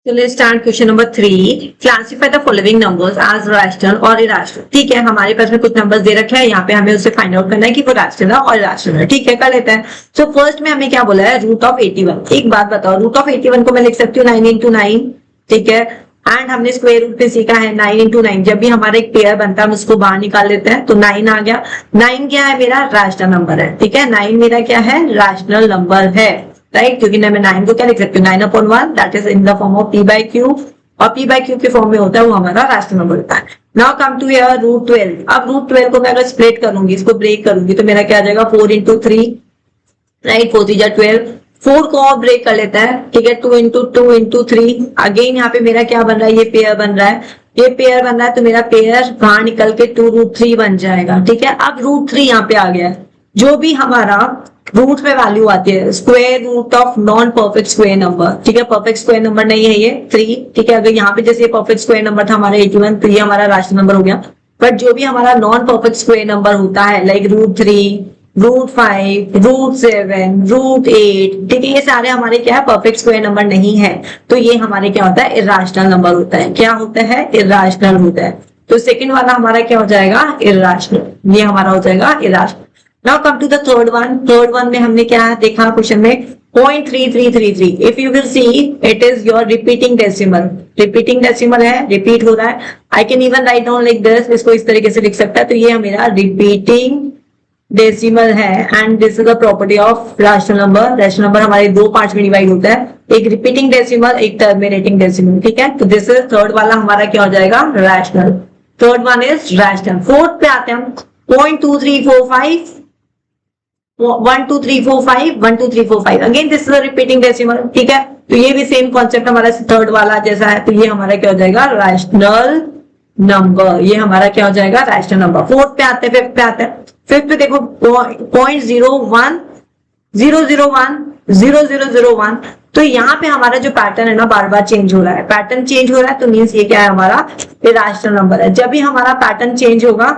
So let's start question number 3. Classify the following numbers as rational or irrational. ठीक है, हमारे पास में कुछ नंबर्स दे रखे हैं, यहाँ पे हमें उसे फाइंड आउट करना है कि वो रैशनल है और इरेशनल है. ठीक है, कर लेते हैं. सो फर्स्ट में हमें क्या बोला है, रूट ऑफ 81. एक बात बताओ, रूट ऑफ 81 को मैं लिख सकती हूँ 9 into 9. ठीक है, एंड हमने स्क्वायर रूट पे सीखा है 9 into 9. जब भी हमारा एक पेयर बनता है हम उसको बाहर निकाल लेते हैं, तो 9 आ गया. 9 क्या है, मेरा रैशनल नंबर है. ठीक है, 9 मेरा क्या है, रैशनल नंबर है. राइट, क्योंकि मैं 9 को क्या लिख सकती हूँ, 9/1 that is in the form of p/q, और p/q के फॉर्म में होता है, वो हमारा रैशनल नंबर होता है. Now come to your root 12. अब रूट 12 को मैं अगर स्प्लिट करूंगी, इसको ब्रेक करूंगी, तो मेरा क्या आ जाएगा 4 into 3. राइट, 4 3 12. 4 को और ब्रेक कर लेता है. ठीक है, 2 into 2 into 3. अगेन यहाँ पे मेरा क्या बन रहा है, ये पेयर बन रहा है. ये पेयर बन रहा है, तो मेरा पेयर बाहर निकल के 2√3 बन जाएगा. ठीक है, अब √3 यहाँ पे आ गया है. जो भी हमारा रूट में वैल्यू आती है, square root of non perfect square number. ठीक है, परफेक्ट स्क्वायर नंबर नहीं है ये 3. ठीक है, अगर यहाँ पे जैसे परफेक्ट स्क्वायर नंबर था हमारा 81, तो ये हमारा रैशनल नंबर हो गया. बट जो भी हमारा नॉन परफेक्ट स्क्वायर नंबर होता है, लाइक √3, √5, √7, √8, ठीक है, ये सारे हमारे क्या है, परफेक्ट स्क्वायर नंबर नहीं है. तो ये हमारे क्या होता है, इर्रेशनल नंबर होता है. क्या होता है, इर्रेशनल होता है. तो सेकंड वाला हमारा क्या हो जाएगा, इर्रेशनल. ये हमारा हो जाएगा irrational. Now come to the third one. Third one में हमने क्या देखा क्वेश्चन में, 0.3333. If you will see it is your repeating decimal. Repeating decimal है, रिपीट हो रहा है. I can even write down like this, इसको इस तरीके से लिख सकता है. तो ये मेरा रिपीटिंग डेसिमल है, and this is the property of rational number. Rational number हमारे दो पार्ट्स में डिवाइड होता है, एक रिपीटिंग डेसिमल, एक टर्मिनेटिंग डेसिमल. ठीक है, तो दिस इज थर्ड वाला हमारा क्या हो जाएगा, rational. Third one is rational. Fourth पे आते हैं हम. 0.2345, 1 2 3 4 5, 1 2 3 4 5. Again this is a repeating decimal. ठीक है, तो ये भी सेम कॉन्सेप्ट हमारा थर्ड वाला जैसा है. तो ये हमारा क्या हो जाएगा, रैशनल नंबर. ये हमारा क्या हो जाएगा, रैशनल नंबर. फोर्थ पे आते हैं, फिफ्थ पे आते हैं. फिफ्थ पे देखो 0.01 001 0001. तो यहाँ पे हमारा जो पैटर्न है ना, बार बार चेंज हो रहा है. पैटर्न चेंज हो रहा है, तो मीन्स ये क्या है, हमारा इरेशनल नंबर है. जब भी हमारा पैटर्न चेंज होगा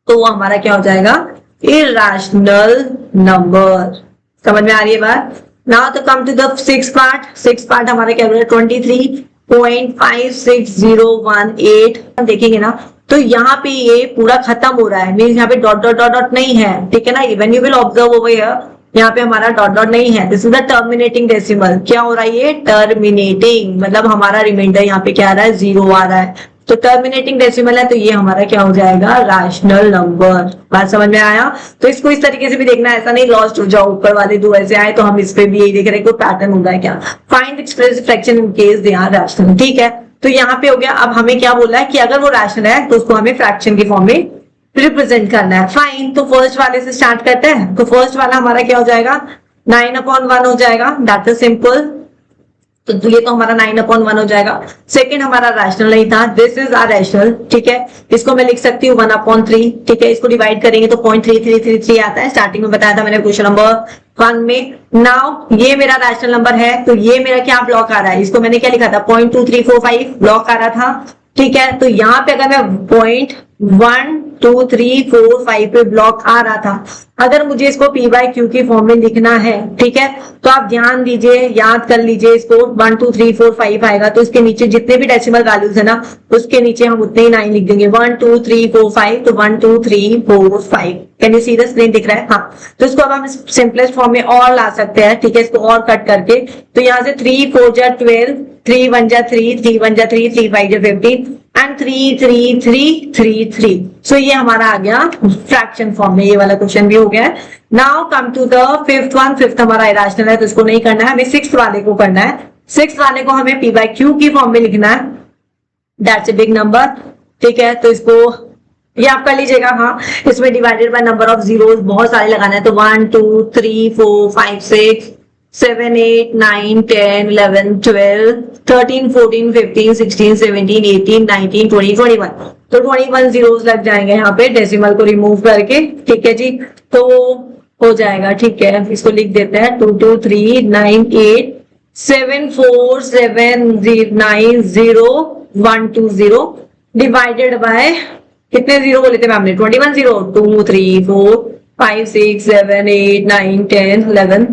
तो वो हमारा क्या हो जाएगा, इरेशनल नंबर. समझ में आ रही है बात. नाउ तो come to the six part. Six part हमारा क्या बोला, 23.56018. देखेंगे ना, तो यहाँ पे ये पूरा खत्म हो रहा है, मीन्स यहाँ पे डॉट डॉट डॉट डॉट नहीं है. ठीक है ना, when you will observe over here, यहाँ पे हमारा डॉट डॉट नहीं है. This is the terminating decimal. क्या हो रहा है, ये टर्मिनेटिंग, मतलब हमारा रिमाइंडर यहाँ पे क्या आ रहा है, 0 आ रहा है. तो टर्मिनेटिंग डेसिमल है, तो ये हमारा क्या हो जाएगा, रैशनल नंबर. बात समझ में आया. तो इसको इस तरीके से भी देखना है, ऐसा नहीं लॉस्ट हो जाओ, ऊपर वाले दो ऐसे आए तो हम इस पे भी यही देख रहे हैं, कोई पैटर्न होगा है क्या. Find express fraction in case they are rational. ठीक है, तो यहाँ पे हो गया. अब हमें क्या बोला है कि अगर वो रैशनल है तो उसको हमें फ्रैक्शन के फॉर्म में रिप्रेजेंट करना है. फाइन, तो फर्स्ट वाले से स्टार्ट करते हैं. तो फर्स्ट वाला हमारा क्या हो जाएगा, 9/1 हो जाएगा. That is simple. तो ये तो हमारा 9/1 हो जाएगा. सेकंड हमारा रैशनल नहीं था, दिस इज आर रैशनल. ठीक है, इसको मैं लिख सकती हूँ 1/3. ठीक है, इसको डिवाइड करेंगे तो 0.3333 आता है. स्टार्टिंग में बताया था मैंने क्वेश्चन नंबर 1 में. नाउ ये मेरा रैशनल नंबर है, तो ये मेरा क्या ब्लॉक आ रहा है, इसको मैंने क्या लिखा था, 0.2345 ब्लॉक आ रहा था. ठीक है, तो यहाँ पे अगर मैं 0.12345 पे ब्लॉक आ रहा था, अगर मुझे इसको p/q के फॉर्म में लिखना है, ठीक है, तो आप ध्यान दीजिए, याद कर लीजिए इसको. 1 2 3 4 5 आएगा, तो इसके नीचे जितने भी डेसिमल वैल्यूज है ना, उसके नीचे हम उतने ही 9 लिख देंगे. 1 2 3 4 5, तो 1 2 3 4 5. Can you see the screen, दिख रहा है. हाँ, तो इसको अब हम सिंपलेस्ट फॉर्म में और ला सकते हैं. ठीक है, इसको और कट करके, तो यहाँ से 3 4 जा 12, 3 1 जा 3, 3 1 जा 3, 3 5 जा 15, एंड 3 3 3 3 3. सो ये हमारा आ गया फ्रैक्शन फॉर्म में. ये वाला क्वेश्चन भी हो गया. Now come to the fifth one. Fifth हमारा इरेशनल है, तो इसको नहीं करना है, हमें सिक्स्थ वाले को करना है. सिक्स्थ वाले को हमें p/q की फॉर्म में लिखना है. That's a big number. ठीक है, तो इसको ये आप कर लीजिएगा. हाँ, इसमें divided by number of zeros बहुत सारे लगाना है. तो 1 2 3 4 5 6 7 8 9 10 11 12 13 14 15 16 17 18 19 20 21. तो 21 जीरोस लग जाएंगे यहाँ पे डेसिमल को रिमूव करके. ठीक है जी, तो हो जाएगा. ठीक है, इसको लिख देते हैं 2 2 3 9 8 7 4 7 9 0 1 2 0 डिवाइडेड बाय कितने जीरो बोले थे मैम ने, 21 जीरो. 2 3 4 5 6 7 8 9 10 11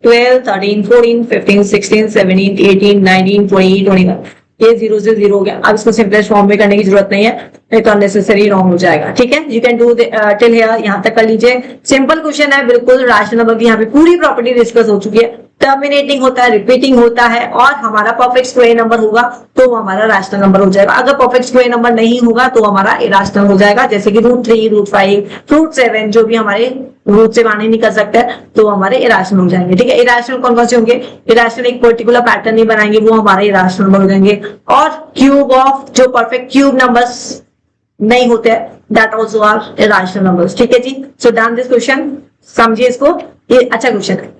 12, 13, 14, 15, 16, 17, 18, 19, 20, 21। ये 0 से 0 हो गया। अब इसको सिंपलेस्ट फॉर्म में करने की जरूरत नहीं है, नहीं तो अननेसेसरी रॉन्ग हो जाएगा। ठीक है, you can do till here, यहाँ तक कर लीजिए। सिंपल क्वेश्चन है बिल्कुल। राशनल नंबर की यहाँ पे पूरी प्रॉपर्टी डिस्कस हो चुकी है। टर्मिनेटिंग होता है, रिपीटिंग होता है, और हमारा परफेक्ट स्क्वायर नंबर होगा तो वो हमारा रैशनल नंबर हो जाएगा। अगर परफेक्ट स्क्वायर नंबर नहीं होगा तो हमारा इरेशनल हो जाएगा, जैसे कि √3, √5, √7 जो भी हमारे रूट से बाहर नहीं कर सकते तो हमारे इरेशनल हो जाएंगे। ठीक है, इरेशनल कौन कौन से होंगे? इरेशनल एक पर्टिकुलर पैटर्न नहीं बनाएंगे, वो हमारे इरेशनल नंबर हो जाएंगे। और क्यूब ऑफ जो परफेक्ट क्यूब नंबर्स नहीं होते that also are irrational numbers. ठीक है जी, सो डन दिस क्वेश्चन, समझिए इसको, ये अच्छा क्वेश्चन है।